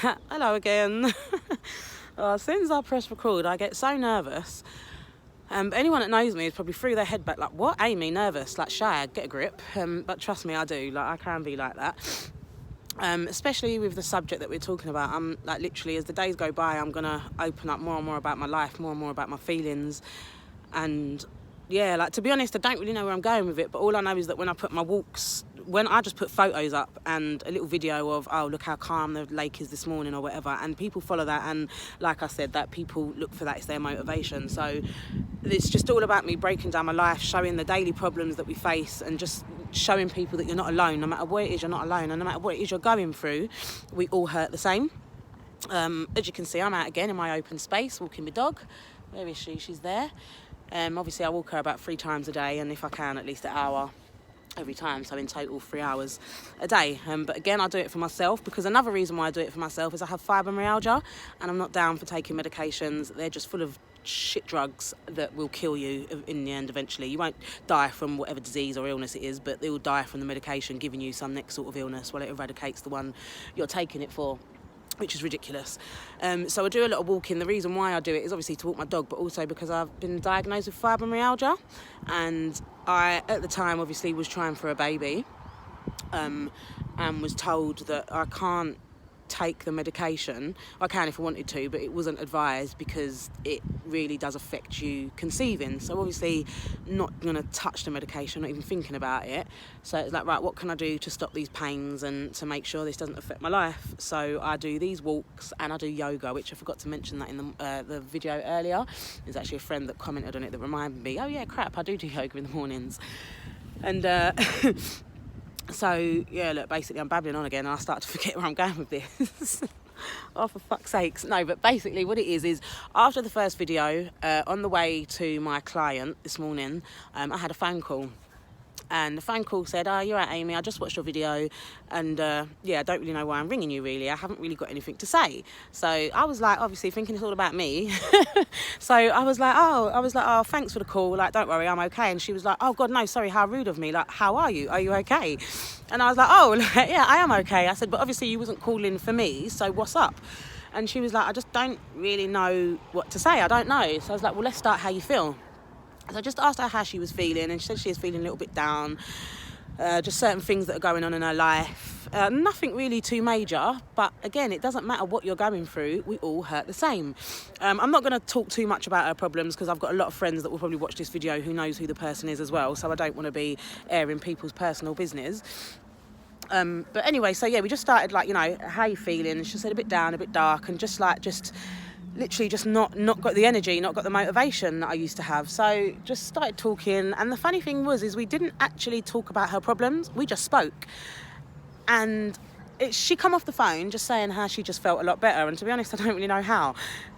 Hello again. As soon as I press record, I get so nervous. But anyone that knows me has probably threw their head back like, what, Amy, nervous? Like, shag, get a grip. But trust me, I do. Like, I can be like that. Especially with the subject that we're talking about. I'm like, literally, as the days go by, I'm going to open up more and more about my life, more and more about my feelings. And yeah, like, to be honest, I don't really know where I'm going with it, but all I know is that when I put my walks, when I just put photos up and a little video of, oh, look how calm the lake is this morning or whatever, and people follow that, and like I said, that people look for that, it's their motivation. So it's just all about me breaking down my life, showing the daily problems that we face, and just showing people that you're not alone. No matter what it is, you're not alone, and no matter what it is you're going through, we all hurt the same. As you can see, I'm out again in my open space walking my dog. Where is she? She's there. Obviously I walk her about 3 times a day, and if I can, at least an hour every time, so in total 3 hours a day. But again, I do it for myself, because another reason why I do it for myself is I have fibromyalgia, and I'm not down for taking medications. They're just full of shit drugs that will kill you in the end eventually. You won't die from whatever disease or illness it is, but they will die from the medication giving you some next sort of illness while it eradicates the one you're taking it for, which is ridiculous. So I do a lot of walking. The reason why I do it is obviously to walk my dog, but also because I've been diagnosed with fibromyalgia, and I, at the time, obviously was trying for a baby, and was told that I can't take the medication. I can if I wanted to, but it wasn't advised because it really does affect you conceiving. So obviously not going to touch the medication, not even thinking about it. So it's like, right, what can I do to stop these pains and to make sure this doesn't affect my life? So I do these walks and I do yoga, which I forgot to mention that in the video earlier. There's actually a friend that commented on it that reminded me, oh yeah, crap, I do yoga in the mornings. And so, yeah, look, basically I'm babbling on again and I start to forget where I'm going with this. Oh, for fuck's sakes. No, but basically what it is after the first video, on the way to my client this morning, I had a phone call. And the phone call said, oh, you're right, Amy, I just watched your video, and yeah, I don't really know why I'm ringing you, really. I haven't really got anything to say. So I was like, obviously thinking it's all about me. So I was like, oh, thanks for the call. Like, don't worry, I'm okay. And she was like, oh, God, no, sorry, how rude of me. Like, how are you? Are you okay? And I was like, oh, yeah, I am okay. I said, but obviously you wasn't calling for me, so what's up? And she was like, I just don't really know what to say. I don't know. So I was like, well, let's start how you feel. So I just asked her how she was feeling, and she said she is feeling a little bit down, just certain things that are going on in her life. Nothing really too major, but again, it doesn't matter what you're going through, we all hurt the same. I'm not going to talk too much about her problems, because I've got a lot of friends that will probably watch this video who knows who the person is as well, so I don't want to be airing people's personal business. But anyway, so yeah, we just started like, you know, how you feeling? And she said a bit down, a bit dark, and just literally just not got the energy, not got the motivation that I used to have. So just started talking, and the funny thing was we didn't actually talk about her problems, we just spoke. And she come off the phone just saying how she just felt a lot better, and to be honest, I don't really know how.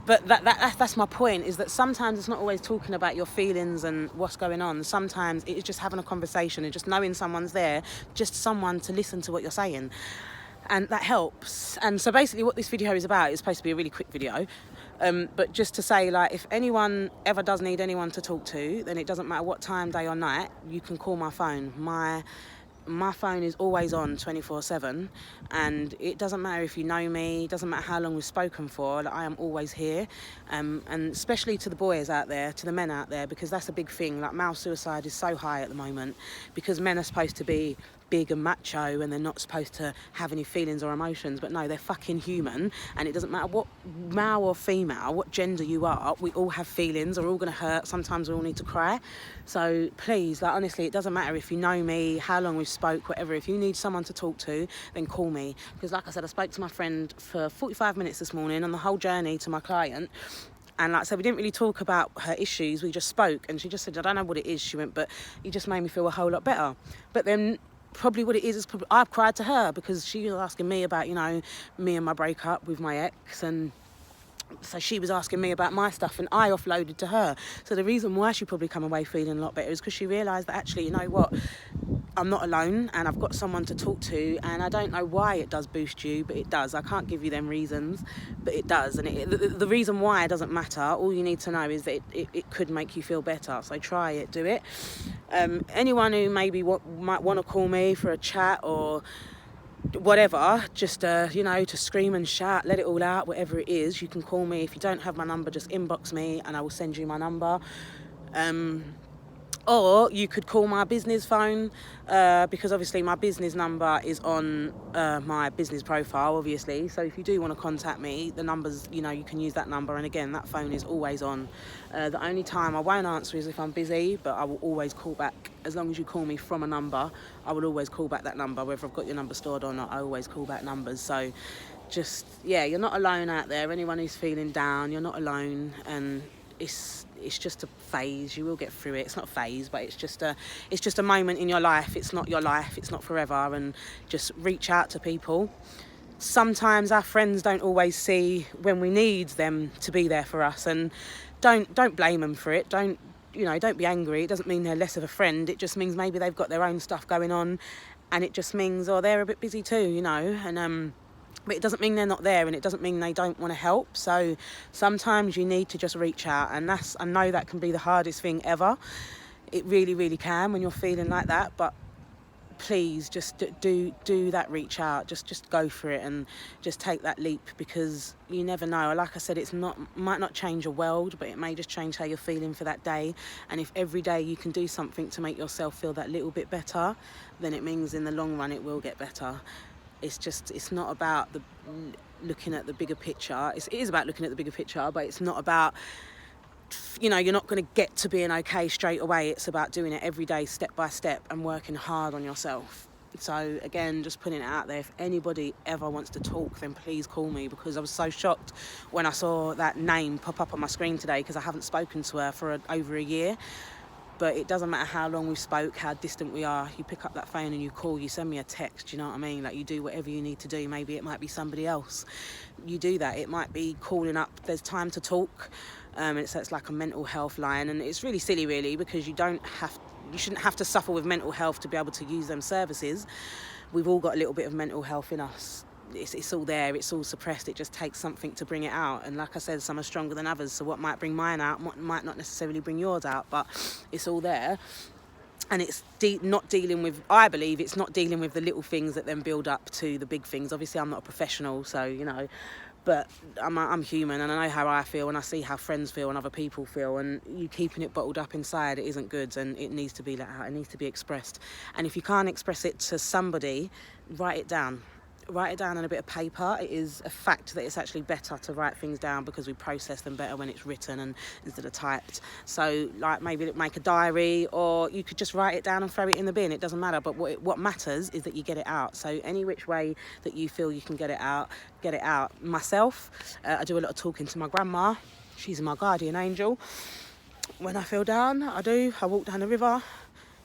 But that's my point, is that sometimes it's not always talking about your feelings and what's going on. Sometimes it's just having a conversation and just knowing someone's there, just someone to listen to what you're saying. And that helps. And so basically what this video is about, it's supposed to be a really quick video, but just to say, like, if anyone ever does need anyone to talk to, then it doesn't matter what time, day or night, you can call my phone. My phone is always on 24/7, and it doesn't matter if you know me, it doesn't matter how long we've spoken for, like, I am always here. And especially to the boys out there, to the men out there, because that's a big thing. Like, male suicide is so high at the moment because men are supposed to be big and macho, and they're not supposed to have any feelings or emotions, but no, they're fucking human, and it doesn't matter what male or female, what gender you are, we all have feelings, we're all going to hurt, sometimes we all need to cry. So please, like, honestly, it doesn't matter if you know me, how long we've spoke, whatever. If you need someone to talk to, then call me, because like I said, I spoke to my friend for 45 minutes this morning on the whole journey to my client. And like I said, we didn't really talk about her issues, we just spoke, and she just said, I don't know what it is. She went, but you just made me feel a whole lot better. But then probably what it is probably I've cried to her, because she was asking me about, you know, me and my breakup with my ex, and so she was asking me about my stuff, and I offloaded to her. So the reason why she probably come away feeling a lot better is because she realised that actually, you know what, I'm not alone, and I've got someone to talk to. And I don't know why it does boost you, but it does. I can't give you them reasons, but it does. And the reason why it doesn't matter. All you need to know is that it could make you feel better. So try it, do it. Anyone who maybe might want to call me for a chat, or whatever, just you know, to scream and shout, let it all out, whatever it is, you can call me. If you don't have my number, just inbox me and I will send you my number. Or you could call my business phone, because obviously my business number is on my business profile, obviously. So if you do want to contact me, the numbers, you know, you can use that number. And again, that phone is always on. The only time I won't answer is if I'm busy, but I will always call back. As long as you call me from a number, I will always call back that number. Whether I've got your number stored or not, I always call back numbers. So just, yeah, you're not alone out there. Anyone who's feeling down, you're not alone. And it's just a phase. You will get through it. It's not a phase, but it's just a moment in your life. It's not your life. It's not forever. And just reach out to people. Sometimes our friends don't always see when we need them to be there for us, and don't blame them for it. Don't be angry. It doesn't mean they're less of a friend. It just means maybe they've got their own stuff going on, and it just means, oh, they're a bit busy too, you know. And but it doesn't mean they're not there, and it doesn't mean they don't want to help. So sometimes you need to just reach out, and I know that can be the hardest thing ever. It really, really can when you're feeling like that. But please just do that reach out. Just go for it and just take that leap, because you never know. Like I said, might not change your world, but it may just change how you're feeling for that day. And if every day you can do something to make yourself feel that little bit better, then it means in the long run it will get better. It's not about looking at the bigger picture. It is about looking at the bigger picture, but it's not about, you know, you're not going to get to being okay straight away. It's about doing it every day, step by step, and working hard on yourself. So again, just putting it out there. If anybody ever wants to talk, then please call me, because I was so shocked when I saw that name pop up on my screen today, because I haven't spoken to her for over a year. But it doesn't matter how long we spoke, how distant we are. You pick up that phone and you call, you send me a text, you know what I mean? Like, you do whatever you need to do. Maybe it might be somebody else. You do that. It might be calling up, there's time to talk. It's like a mental health line. And it's really silly, really, because you shouldn't have to suffer with mental health to be able to use them services. We've all got a little bit of mental health in us. It's all there, it's all suppressed. It just takes something to bring it out. And like I said, some are stronger than others, so what might bring mine out might not necessarily bring yours out, but it's all there. And it's not dealing with, I believe it's not dealing with the little things that then build up to the big things. Obviously I'm not a professional, so you know, but I'm human, and I know how I feel, and I see how friends feel and other people feel, and you keeping it bottled up inside, it isn't good, and it needs to be let out. It needs to be expressed. And if you can't express it to somebody, write it down on a bit of paper. It is a fact that it's actually better to write things down, because we process them better when it's written and instead of typed. So like, maybe make a diary, or you could just write it down and throw it in the bin. It doesn't matter, but what matters is that you get it out. So any which way that you feel you can get it out, get it out. Myself, I do a lot of talking to my grandma. She's my guardian angel. When I feel down, I walk down the river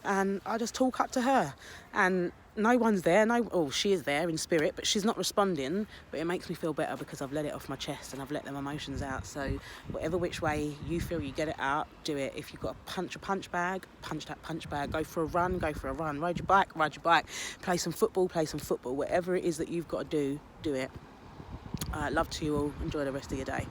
and I just talk up to her, and no one's there. She is there in spirit, but she's not responding. But it makes me feel better, because I've let it off my chest and I've let them emotions out. So whatever which way you feel you get it out, do it. If you've got to punch a punch bag, punch that punch bag. Go for a run, ride your bike, play some football. Whatever it is that you've got to do it. Love to you all. Enjoy the rest of your day.